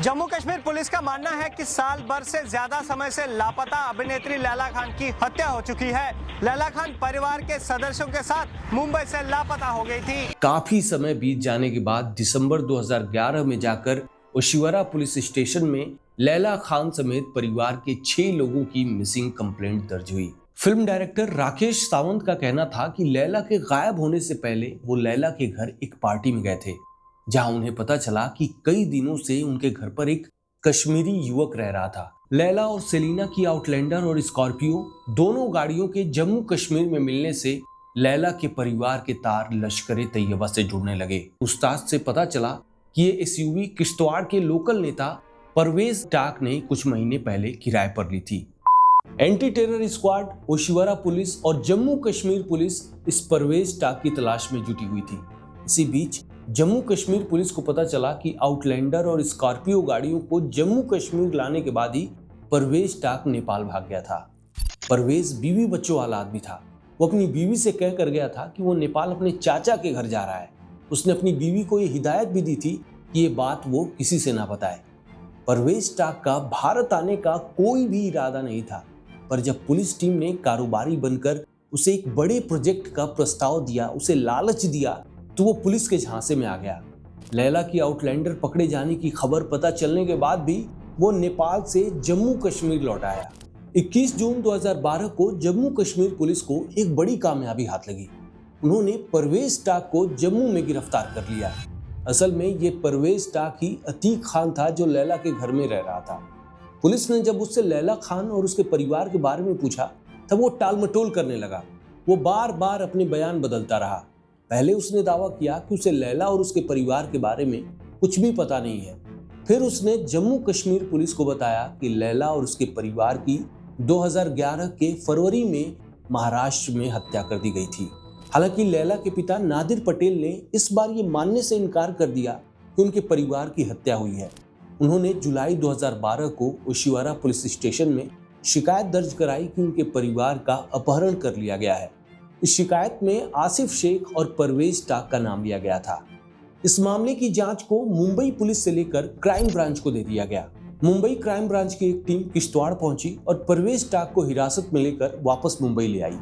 Jammu Kashmir police का मानना है कि साल भर से ज्यादा समय से लापता अभिनेत्री लैला खान की हत्या हो चुकी है। लैला खान परिवार के सदस्यों के साथ मुंबई से लापता हो गई थी। काफी समय बीत जाने के बाद दिसंबर 2011 में जाकर ओशिवरा पुलिस स्टेशन में लैला खान समेत परिवार के 6 लोगों की मिसिंग कंप्लेंट दर्ज हुई। फिल्म डायरेक्टर राकेश सावंत का कहना था कि लैला के गायब होने से पहले वो लैला के घर एक पार्टी में गए थे, जहां उन्हें पता चला कि कई दिनों से उनके घर पर एक कश्मीरी युवक रह रहा था। लैला और सेलिना की आउटलैंडर और स्कॉर्पियो दोनों गाड़ियों के जम्मू कश्मीर में मिलने से लैला के परिवार के तार लश्कर तैयबा से जुड़ने लगे। पूछताछ से पता चला कि ये एसयूवी किश्तवाड़ के लोकल नेता परवेज टाक ने कुछ महीने पहले किराए पर ली थी। Anti terror squad, Oshiwara police और जम्मू कश्मीर पुलिस इस परवेज टाक की तलाश में जुटी हुई थी। इसी बीच जम्मू कश्मीर पुलिस को पता चला कि आउटलैंडर और स्कॉर्पियो गाड़ियों को जम्मू कश्मीर लाने के बाद ही परवेज टाक नेपाल भाग गया था। परवेज बीवी बच्चों वाला आदमी था। वो अपनी बीवी से कह कर गया था कि वो नेपाल अपने चाचा के घर जा रहा है। उसने अपनी बीवी को ये हिदायत भी दी थी कि ये बात वो किसी से ना बताए। परवेज टाक का भारत आने का कोई भी इरादा नहीं था, पर जब पुलिस टीम ने कारोबारी बनकर उसे एक बड़े प्रोजेक्ट का प्रस्ताव दिया, उसे लालच दिया, तो वो पुलिस के झांसे में आ गया। लैला की आउटलैंडर पकड़े जाने की खबर पता चलने के बाद भी वो नेपाल से जम्मू कश्मीर लौट आया। 21 जून 2012 को जम्मू कश्मीर पुलिस को एक बड़ी कामयाबी हाथ लगी। उन्होंने परवेज टाक को जम्मू में गिरफ्तार कर लिया। असल में ये परवेज टाक ही अतीक खान था जो लैला के घर में रह रहा था। पुलिस ने जब उससे लैला खान और उसके परिवार के बारे में पूछा, तब वो टालमटोल करने लगा। वो बार बार अपने बयान बदलता रहा। पहले उसने दावा किया कि उसे लैला और उसके परिवार के बारे में कुछ भी पता नहीं है। फिर उसने जम्मू कश्मीर पुलिस को बताया कि लैला और उसके परिवार की 2011 के फरवरी में महाराष्ट्र में हत्या कर दी गई थी। हालांकि लैला के पिता नादिर पटेल ने इस बार ये मानने से इनकार कर दिया कि उनके परिवार की हत्या हुई है। उन्होंने जुलाई 2012 को ओशिवरा पुलिस स्टेशन में शिकायत दर्ज कराई कि उनके परिवार का अपहरण कर लिया गया है। इस शिकायत में आसिफ शेख और परवेज टाक का नाम लिया गया था। इस मामले की जांच को मुंबई पुलिस से लेकर क्राइम ब्रांच को दे दिया गया। मुंबई क्राइम ब्रांच की एक टीम किश्तवाड़ पहुंची और परवेज टाक को हिरासत में लेकर वापस मुंबई ले आई।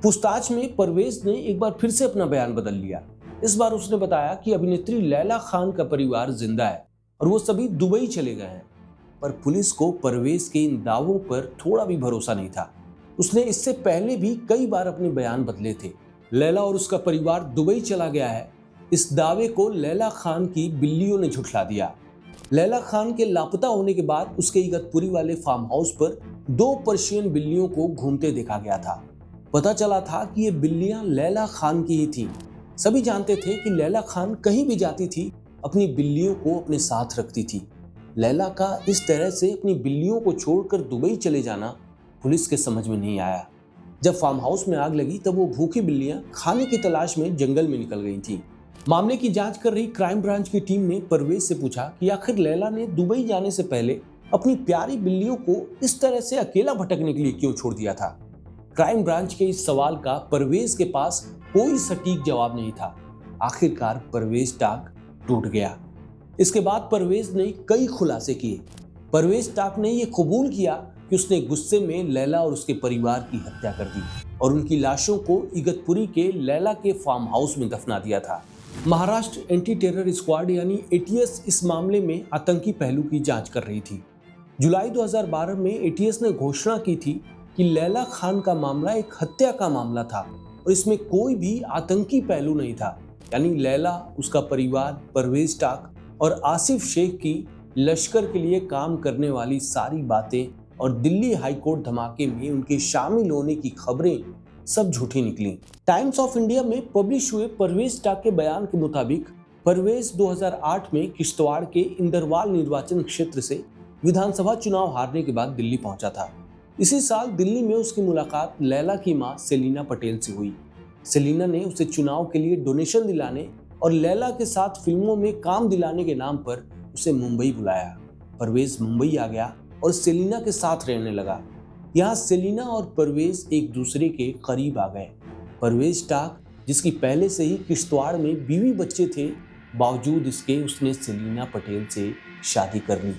पूछताछ में परवेज ने एक बार फिर से अपना बयान बदल लिया। इस बार उसने बताया कि अभिनेत्री लैला खान का परिवार जिंदा है और वो सभी दुबई चले गए हैं। पर पुलिस को परवेज के इन दावों पर थोड़ा भी भरोसा नहीं था। उसने इससे पहले भी कई बार अपने बयान बदले थे। लैला और उसका परिवार दुबई चला गया है, इस दावे को लैला खान की बिल्लियों ने झुठला दिया। लैला खान के लापता होने के बाद उसके इगतपुरी वाले फार्म हाउस पर 2 पर्शियन बिल्लियों को घूमते देखा गया था। पता चला था कि ये बिल्लियां लैला खान की ही थीं। सभी जानते थे कि लैला खान कहीं भी जाती थी, अपनी बिल्लियों को अपने साथ रखती थी। लैला का इस तरह से अपनी बिल्लियों को छोड़कर दुबई चले जाना पुलिस के समझ में नहीं आया। जब फार्म हाउस में आग लगी तब वो भूखी बिल्लियां खाने की तलाश में जंगल में निकल गई थीं। मामले की जांच कर रही क्राइम ब्रांच की टीम ने परवेज से पूछा कि आखिर लैला ने दुबई जाने से पहले अपनी प्यारी बिल्लियों को इस तरह से अकेला भटकने के लिए क्यों छोड़ दिया था। क्राइम ब्रांच के इस सवाल का परवेज के पास कोई सटीक जवाब नहीं था। आखिरकार परवेज टाक टूट गया। इसके बाद परवेज ने कई खुलासे किए। परवेज टाक ने यह कबूल किया कि उसने गुस्से में लैला और उसके परिवार की हत्या कर दी और उनकी लाशों को इगतपुरी के लैला के फार्म हाउस में दफना दिया था। महाराष्ट्र एंटी टेरर स्क्वाड यानी एटीएस इस मामले में आतंकी पहलू की जांच कर रही थी। जुलाई 2012 में एटीएस ने घोषणा की थी कि लैला खान का मामला एक हत्या का मामला था और इसमें कोई भी आतंकी पहलू नहीं था। यानी लैला, उसका परिवार, परवेज टाक और आसिफ शेख की लश्कर के लिए काम करने वाली सारी बातें और दिल्ली हाईकोर्ट धमाके में उनके शामिल होने की खबरें सब झूठी निकली। टाइम्स ऑफ इंडिया में पब्लिश हुए परवेज टाक के बयान के मुताबिक परवेज 2008 में किश्तवाड़ के इंदरवाल निर्वाचन क्षेत्र से विधानसभा चुनाव हारने के बाद दिल्ली पहुंचा था। इसी साल दिल्ली में उसकी मुलाकात लैला की मां सेलिना पटेल से हुई। सेलिना ने उसे चुनाव के लिए डोनेशन दिलाने और लैला के साथ फिल्मों में काम दिलाने के नाम पर उसे मुंबई बुलाया। परवेज मुंबई आ गया और सेलिना के साथ रहने लगा। यहाँ सेलिना और परवेज एक दूसरे के करीब आ गए। परवेज टाक, जिसकी पहले से ही किश्तवाड़ में बीवी बच्चे थे, बावजूद इसके उसने सेलिना पटेल से शादी कर ली।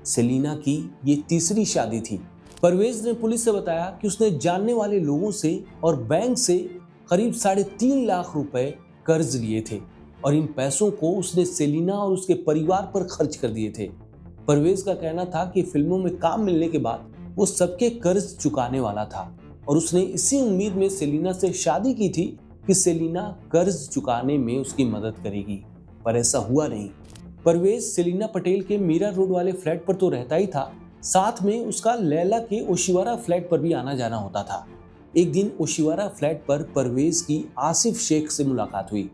सेलिना की ये तीसरी शादी थी। परवेज ने पुलिस से बताया कि उसने जानने वाले लोगों से और बैंक से करीब 3.5 लाख रुपए कर्ज लिए थे और इन पैसों को उसने सेलिना और उसके परिवार पर खर्च कर दिए थे। परवेज का कहना था कि फिल्मों में काम मिलने के बाद वो सबके कर्ज चुकाने वाला था और उसने इसी उम्मीद में सेलिना से शादी की थी कि सेलिना कर्ज चुकाने में उसकी मदद करेगी, पर ऐसा हुआ नहीं। परवेज सेलिना पटेल के मीरा रोड वाले फ्लैट पर तो रहता ही था, साथ में उसका लैला के ओशिवारा फ्लैट पर भी आना जाना होता था। एक दिन ओशिवारा फ्लैट पर परवेज की आसिफ शेख से मुलाकात हुई।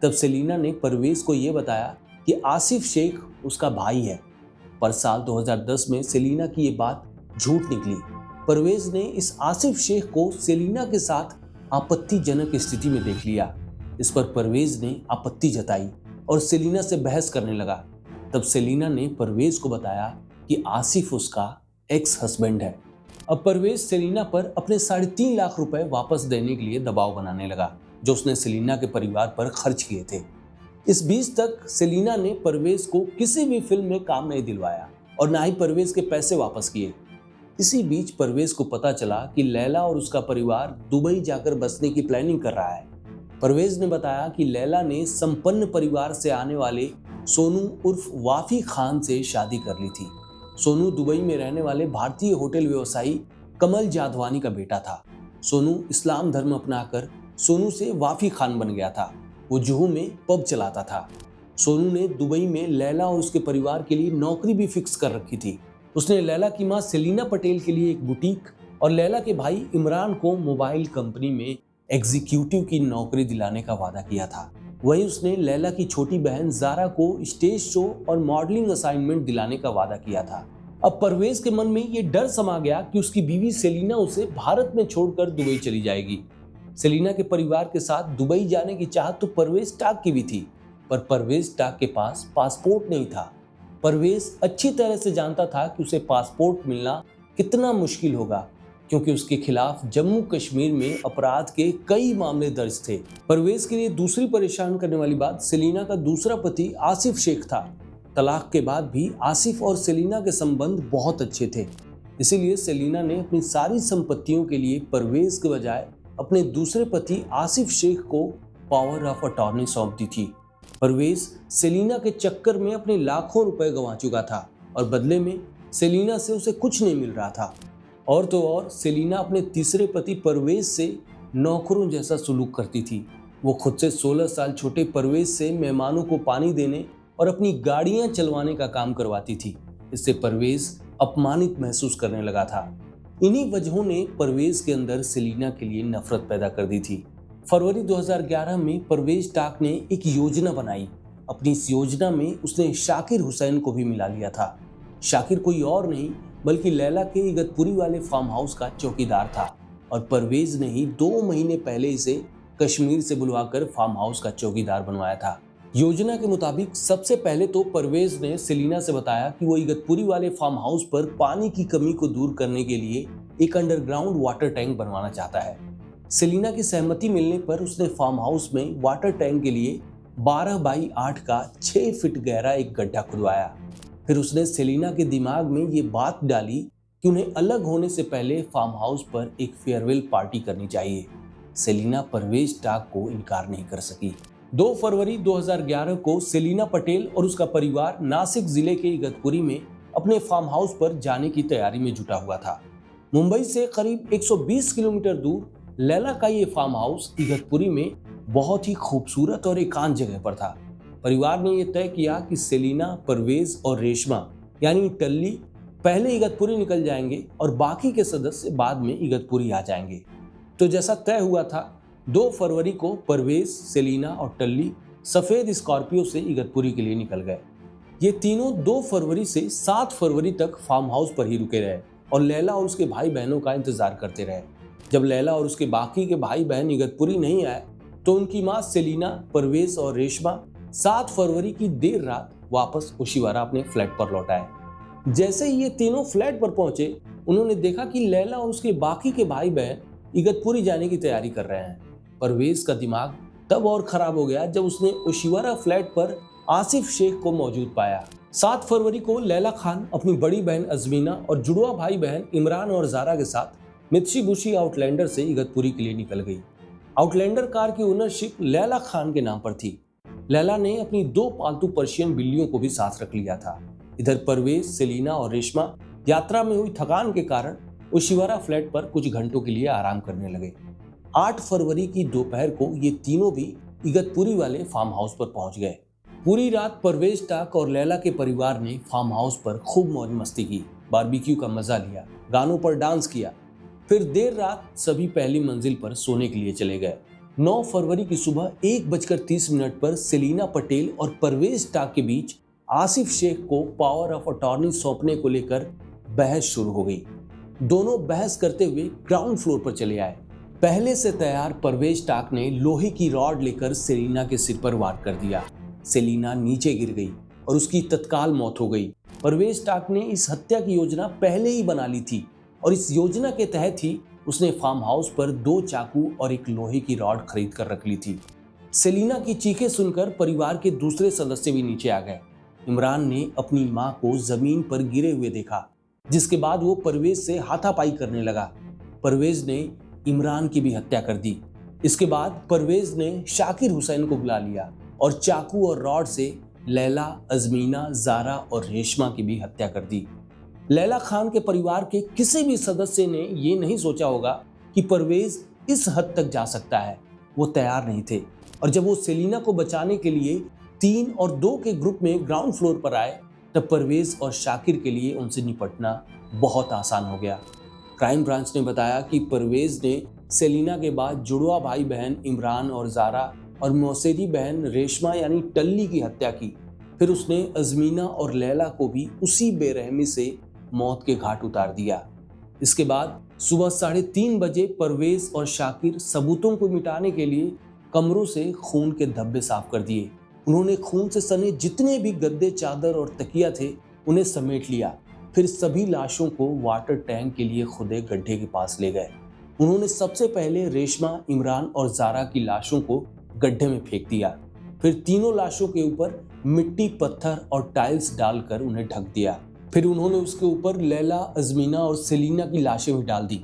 तब सेलिना ने परवेज को यह बताया कि आसिफ शेख उसका भाई है, पर साल 2010 में सेलिना की ये बात झूठ निकली। परवेज ने इस आसिफ शेख को सेलिना के साथ आपत्तिजनक स्थिति में देख लिया। इस पर परवेज ने आपत्ति जताई और सेलिना से बहस करने लगा। तब सेलिना ने परवेज को बताया कि आसिफ उसका एक्स हस्बैंड है। अब परवेज सेलिना पर अपने 3.5 लाख रुपए वापस देने के लिए दबाव बनाने लगा, जो उसने सेलिना के परिवार पर खर्च किए थे। इस बीच तक सेलिना ने परवेज को किसी भी फिल्म में काम नहीं दिलवाया और ना ही परवेज के पैसे वापस किए। इसी बीच परवेज को पता चला कि लैला और उसका परिवार दुबई जाकर बसने की प्लानिंग कर रहा है। परवेज ने बताया कि लैला ने संपन्न परिवार से आने वाले सोनू उर्फ वाफी खान से शादी कर ली थी। सोनू दुबई में रहने वाले भारतीय होटल व्यवसायी कमल जाधवानी का बेटा था। सोनू इस्लाम धर्म अपनाकर सोनू से वाफी खान बन गया था। वो जुहू में पब चलाता था। सोनू ने दुबई में लैला और उसके परिवार के लिए नौकरी भी फिक्स कर रखी थी। उसने लैला की मां सेलिना पटेल के लिए एक बुटीक और लैला के भाई इमरान को मोबाइल कंपनी में एग्जीक्यूटिव की नौकरी दिलाने का वादा किया था। वहीं उसने लैला की छोटी बहन जारा को स्टेज शो और मॉडलिंग असाइनमेंट दिलाने का वादा किया था। अब परवेज के मन में ये डर समा गया कि उसकी बीवी सेलिना उसे भारत में छोड़कर दुबई चली जाएगी। सेलिना के परिवार के साथ दुबई जाने की चाहत तो परवेज टाक की भी थी, पर परवेज टाक के पास पासपोर्ट नहीं था। परवेज अच्छी तरह से जानता था कि उसे पासपोर्ट मिलना कितना मुश्किल होगा, क्योंकि उसके खिलाफ जम्मू कश्मीर में अपराध के कई मामले दर्ज थे। परवेज के लिए दूसरी परेशान करने वाली बात सेलिना का दूसरा पति आसिफ शेख था। तलाक के बाद भी आसिफ और सेलिना के संबंध बहुत अच्छे थे, इसीलिए सेलिना ने अपनी सारी संपत्तियों के लिए परवेज के बजाय अपने दूसरे पति आसिफ शेख को पावर ऑफ अटॉर्नी सौंप दी थी। परवेज सेलिना के चक्कर में अपने लाखों रुपए गंवा चुका था और बदले में सेलिना से उसे कुछ नहीं मिल रहा था। और तो और सेलिना अपने तीसरे पति परवेज से नौकरों जैसा सुलूक करती थी। वो खुद से 16 साल छोटे परवेज से मेहमानों को पानी देने और अपनी गाड़ियां चलवाने का काम करवाती थी। इससे परवेज अपमानित महसूस करने लगा था। इन्हीं वजहों ने परवेज के अंदर सेलिना के लिए नफरत पैदा कर दी थी। फरवरी 2011 में परवेज टाक ने एक योजना बनाई। अपनी इस योजना में उसने शाकिर हुसैन को भी मिला लिया था। शाकिर कोई और नहीं बल्कि लैला के इगतपुरी वाले फार्म हाउस का चौकीदार था और परवेज ने ही 2 महीने पहले इसे कश्मीर से बुलवाकर फार्म हाउस का चौकीदार बनवाया था। योजना के मुताबिक सबसे पहले तो परवेज ने सेलिना से बताया कि वो इगतपुरी वाले फार्म हाउस पर पानी की कमी को दूर करने के लिए एक अंडरग्राउंड वाटर टैंक बनवाना चाहता है। सेलिना की सहमति मिलने पर उसने फार्म हाउस में वाटर टैंक के लिए 12x8 का 6 फीट गहरा एक गड्ढा खुदवाया। फिर उसने सेलिना के दिमाग में ये बात डाली कि उन्हें अलग होने से पहले फार्म हाउस पर एक फेयरवेल पार्टी करनी चाहिए। सेलिना परवेज टाक को इनकार नहीं कर सकी। 2 फरवरी 2011 को सेलिना पटेल और उसका परिवार नासिक जिले के इगतपुरी में अपने फार्म हाउस पर जाने की तैयारी में जुटा हुआ था। मुंबई से करीब 120 किलोमीटर दूर लैला का ये फार्म हाउस इगतपुरी में बहुत ही खूबसूरत और एकांत जगह पर था। परिवार ने यह तय किया कि सेलिना, परवेज और रेशमा यानी टल्ली पहले इगतपुरी निकल जाएंगे और बाकी के सदस्य बाद में इगतपुरी आ जाएंगे। तो जैसा तय हुआ था, 2 फरवरी को परवेज, सेलिना और टल्ली सफेद स्कॉर्पियो से इगतपुरी के लिए निकल गए। ये तीनों 2 फरवरी से 7 फरवरी तक फार्म हाउस पर ही रुके रहे और लैला और उसके भाई बहनों का इंतजार करते रहे। जब लैला और उसके बाकी के भाई बहन इगतपुरी नहीं आए तो उनकी मां सेलिना, परवेज और रेशमा 7 फरवरी की देर रात वापस ओशिवारा अपने फ्लैट पर लौट आए। जैसे ही ये तीनों फ्लैट पर पहुंचे, उन्होंने देखा कि लैला और उसके बाकी के भाई बहन इगतपुरी जाने की तैयारी कर रहे हैं। परवेज का दिमाग तब और खराब हो गया जब उसने ओशिवारा फ्लैट पर आसिफ शेख को मौजूद पाया। 7 फरवरी को लैला खान अपनी बड़ी बहन अजमीना और जुड़वा भाई बहन इमरान और जारा के साथ मित्सुबिशी आउटलैंडर से इगतपुरी के लिए निकल गई। आउटलैंडर कार की ओनरशिप लैला खान के नाम पर थी। लैला ने अपनी 2 पालतू पर्शियन बिल्लियों को भी साथ रख लिया था। इधर परवेज, सेलिना और रेशमा यात्रा में हुई थकान के कारण ओशिवारा फ्लैट पर कुछ घंटों के लिए आराम करने लगे। 8 फरवरी की दोपहर को ये तीनों भी इगतपुरी वाले फार्म हाउस पर पहुंच गए। पूरी रात परवेज टाक और लैला के परिवार ने फार्म हाउस पर खूब मौज मस्ती की, बारबेक्यू का मजा लिया, गानों पर डांस किया। फिर देर रात सभी पहली मंजिल पर सोने के लिए चले गए। 9 फरवरी की सुबह 1:30 पर सेलिना पटेल और परवेज टाक के बीच आसिफ शेख को पावर ऑफ अटॉर्नी सौंपने को लेकर बहस शुरू हो गई। दोनों बहस करते हुए ग्राउंड फ्लोर पर चले आए। पहले से तैयार परवेज टाक ने लोहे की रॉड लेकर सेलिना के सिर पर वार कर दिया। सेलिना नीचे गिर गई और उसकी तत्काल मौत हो गई। परवेज टाक ने इस हत्या की योजना पहले ही बना ली थी और इस योजना के तहत ही उसने फार्म हाउस पर 2 चाकू और एक लोहे की रॉड खरीद कर रख ली थी। सेलिना की चीखें सुनकर परिवार के दूसरे सदस्य भी नीचे आ गए। इमरान ने अपनी मां को जमीन पर गिरे हुए देखा, जिसके बाद वो परवेज से हाथापाई करने लगा। परवेज ने इमरान की भी हत्या कर दी। इसके बाद परवेज ने शाकिर हुसैन को बुला लिया और चाकू और रॉड से लैला, अजमीना, जारा और रेशमा की भी हत्या कर दी। लैला खान के परिवार के किसी भी सदस्य ने ये नहीं सोचा होगा कि परवेज इस हद तक जा सकता है। वो तैयार नहीं थे और जब वो सेलिना को बचाने के लिए 3 और 2 के ग्रुप में ग्राउंड फ्लोर पर आए, तब परवेज और शाकिर के लिए उनसे निपटना बहुत आसान हो गया। क्राइम ब्रांच ने बताया कि परवेज ने सेलिना के बाद जुड़वा भाई बहन इमरान और जारा और मौसेरी बहन रेशमा यानी टल्ली की हत्या की। फिर उसने अजमीना और लैला को भी उसी बेरहमी से मौत के घाट उतार दिया। इसके बाद सुबह 3:30 बजे परवेज और शाकिर सबूतों को मिटाने के लिए कमरों से खून के धब्बे साफ कर दिए। उन्होंने खून से सने जितने भी गद्दे, चादर और तकिया थे उन्हें समेट लिया। फिर सभी लाशों को वाटर टैंक के लिए खुदे गड्ढे के पास ले गए। उन्होंने सबसे पहले रेशमा, इमरान और जारा की लाशों को गड्ढे में फेंक दिया। फिर तीनों लाशों के ऊपर मिट्टी, पत्थर और टाइल्स डालकर उन्हें ढक दिया। फिर उन्होंने उसके ऊपर लैला, अजमीना और सेलिना की लाशें भी डाल दी।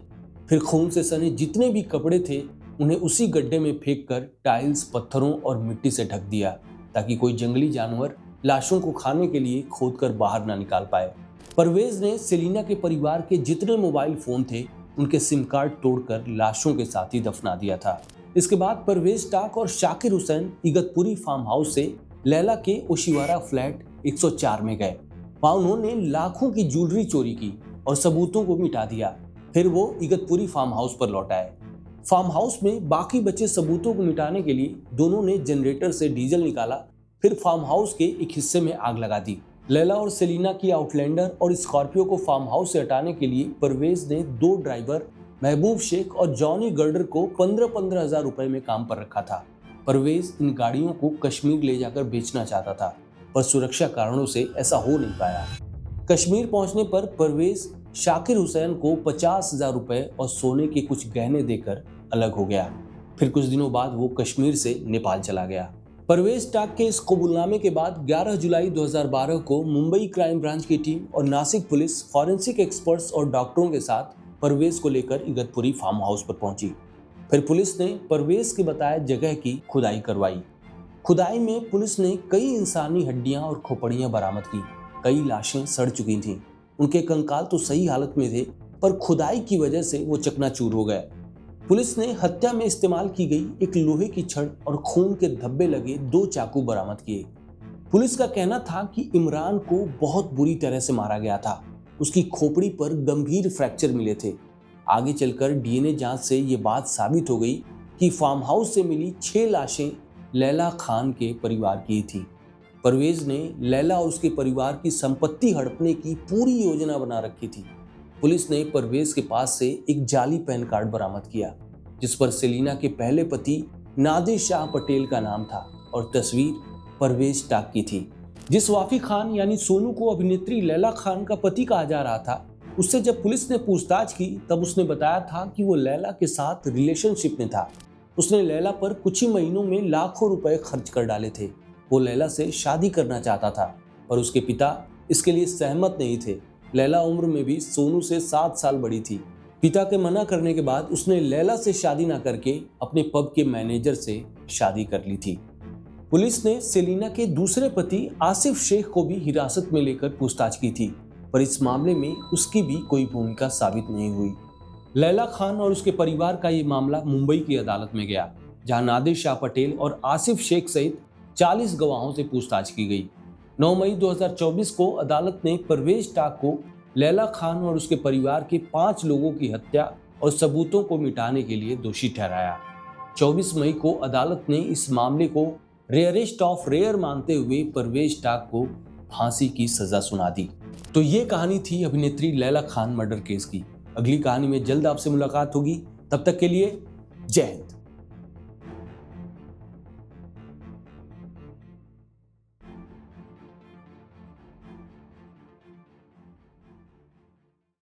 फिर खून से सने जितने भी कपड़े थे उन्हें उसी गड्ढे में फेंककर टाइल्स, पत्थरों और मिट्टी से ढक दिया, ताकि कोई जंगली जानवर लाशों को खाने के लिए खोदकर बाहर ना निकाल पाए। परवेज ने सेलिना के परिवार के जितने मोबाइल फोन थे उनके सिम कार्ड तोड़कर लाशों के साथ ही दफना दिया था। इसके बाद परवेज टाक और शाकिर हुसैन इगतपुरी फार्म हाउस से लैला के ओशिवारा फ्लैट 104 में गए। वहां उन्होंने लाखों की ज्वेलरी चोरी की और सबूतों को मिटा दिया। फिर वो इगतपुरी फार्म हाउस पर लौट आए। फार्म हाउस में बाकी बचे सबूतों को मिटाने के लिए दोनों ने जनरेटर से डीजल निकाला। फिर फार्म हाउस के एक हिस्से में आग लगा दी। लैला और सेलिना की आउटलैंडर और स्कॉर्पियो को फार्म हाउस से हटाने के लिए परवेज ने 2 ड्राइवर महबूब शेख और जॉनी गर्डर को 15-15 हजार रुपए में काम पर रखा था। परवेज इन गाड़ियों को कश्मीर ले जाकर बेचना चाहता था, पर सुरक्षा कारणों से ऐसा हो नहीं पाया। कश्मीर पहुंचने पर परवेज शाकिर हुसैन को 50,000 रुपए और सोने के कुछ गहने देकर अलग हो गया। फिर कुछ दिनों बाद वो कश्मीर से नेपाल चला गया। परवेज टाक के इस कबूलनामे के बाद 11 जुलाई 2012 को मुंबई क्राइम ब्रांच की टीम और नासिक पुलिस फॉरेंसिक एक्सपर्ट्स और डॉक्टरों के साथ परवेज को लेकर इगतपुरी फार्म हाउस पर पहुंची। फिर पुलिस ने परवेज के बताए जगह की खुदाई करवाई। खुदाई में पुलिस ने कई इंसानी हड्डियां और खोपड़ियां बरामद की। कई लाशें सड़ चुकी थीं। उनके कंकाल तो सही हालत में थे, पर खुदाई की वजह से वो चकनाचूर हो गए। पुलिस ने हत्या में इस्तेमाल की गई एक लोहे की छड़ और खून के धब्बे लगे 2 चाकू बरामद किए। पुलिस का कहना था कि इमरान को बहुत बुरी तरह से मारा गया था। उसकी खोपड़ी पर गंभीर फ्रैक्चर मिले थे। आगे चलकर डीएनए जांच से ये बात साबित हो गई कि फार्म हाउस से मिली 6 लाशें लैला खान के परिवार की थी। परवेज ने लैला और उसके परिवार की संपत्ति हड़पने की पूरी योजना बना रखी थी। पुलिस ने परवेज के पास से एक जाली पैन कार्ड बरामद किया, जिस पर सेलिना के पहले पति नादिर शाह पटेल का नाम था और तस्वीर परवेज टाक की थी। जिस वाफी खान यानी सोनू को अभिनेत्री लैला खान का पति कहा जा रहा था, उससे जब पुलिस ने पूछताछ की तब उसने बताया था कि वो लैला के साथ रिलेशनशिप में था। उसने लैला पर कुछ ही महीनों में लाखों रुपए खर्च कर डाले थे। वो लैला से शादी करना चाहता था। पर उसके पिता इसके लिए सहमत नहीं थे। लैला उम्र में भी सोनू से 7 साल बड़ी थी। पिता के मना करने के बाद उसने लैला से शादी न करके अपने पब के मैनेजर से शादी कर ली थी। पुलिस ने सेलिना के दूसरे पति आसिफ शेख को भी हिरासत में लेकर पूछताछ की थी, पर इस मामले में उसकी भी कोई भूमिका साबित नहीं हुई। लैला खान और उसके परिवार का ये मामला मुंबई की अदालत में गया, जहां नादिर शाह पटेल और आसिफ शेख सहित 40 गवाहों से पूछताछ की गई। 9 मई 2024 को अदालत ने परवेज टाक को लैला खान और उसके परिवार के 5 लोगों की हत्या और सबूतों को मिटाने के लिए दोषी ठहराया। 24 मई को अदालत ने इस मामले को रेयरेस्ट ऑफ रेयर मानते हुए परवेज टाक को फांसी की सजा सुना दी। तो ये कहानी थी अभिनेत्री लैला खान मर्डर केस की। अगली कहानी में जल्द आपसे मुलाकात होगी। तब तक के लिए जय हिंद।